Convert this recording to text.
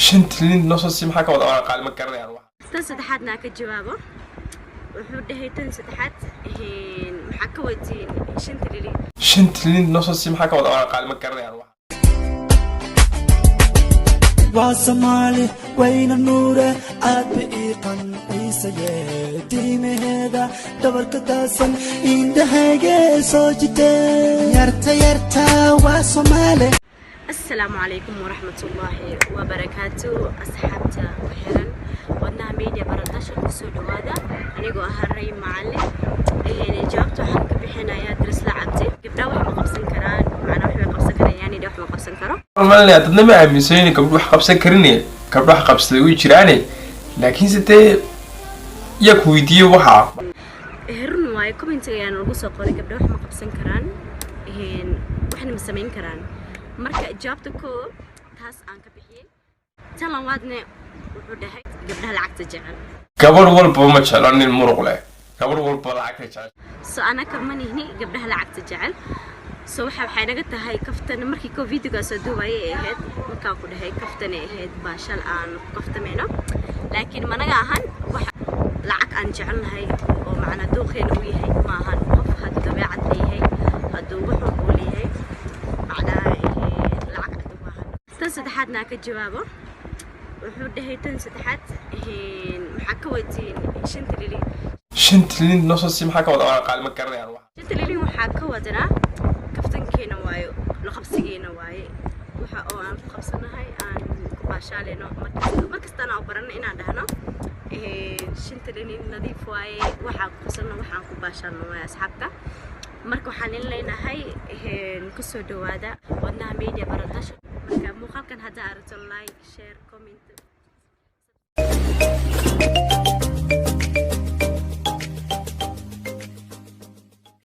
شنتلين نص السيم حكى وضع قال مكرنا يعني واحد تنسى تحدنا كجوابه وحود هي تنسى تحت هين محكى ودين شنتلين نص السيم حكى وضع قال مكرنا يعني واحد واسمالي وين النور أبيقن عيسى ديم هذا دبرك داسن إندهاجة سوجته يرتا واسمالي. السلام عليكم ورحمة الله وبركاته أصحابتا وحيرا ودنا ميديا برنتاشر كسودو هذا أنا جو أهري معلم يعني جاوبته حق بحنايا درس لعبتي قبل واحد ما قبسن كران معنا واحد ما قبسن كران يعني ده واحد ما قبسن كران والله لا تدنا ما عميسين قبل واحد قبسن كرني قبل واحد قبسن ويجراني لكن ستة يكويدي وحى هرن واي كومنت يعني رقص قولي قبل واحد ما قبسن كران هين واحد مسمين كران marka jawaabta ko taas aan ka bixiyay tan labaadna wuxuu dhahay gabdhaha lacagta jecel gabar walba ma jeclaan in muruq leh gabar walba lacagta jecel soo ana kama nihni gabdhaha lacagta jecel soo waxay naga tahay kaftan markii covid-ga soo duwayay ahayd marka ku dhahay kaftan ahayd baashal aan kaftameeno laakiin managa ahan wax lacag aan jecelnahay oo macna dooqeen uu yahay ma ahan qof had dabeecad leeyahay haduu wuxuu u leeyahay saddexaadna ka jawaabo wuxuu dhahay tan saddexaad maxaa ka wadin shantilin noo soo sim xaka wada qaal ma garanayaan wax shantilin waxaa ka wadana kaftankeena waayo la qabsigeena waaye waxa oo aan ku qabsanahay aan ku baashaaleyno markasta aan baran inaan dhahno shantilin nadiif waaye waxa ku qabsano waxaan ku baashaalno waaye asxaabta marka waxaan leenahay ku soo dhawaada wadnaha media baratash مقالكن هذا أرسل لايك شير كومنت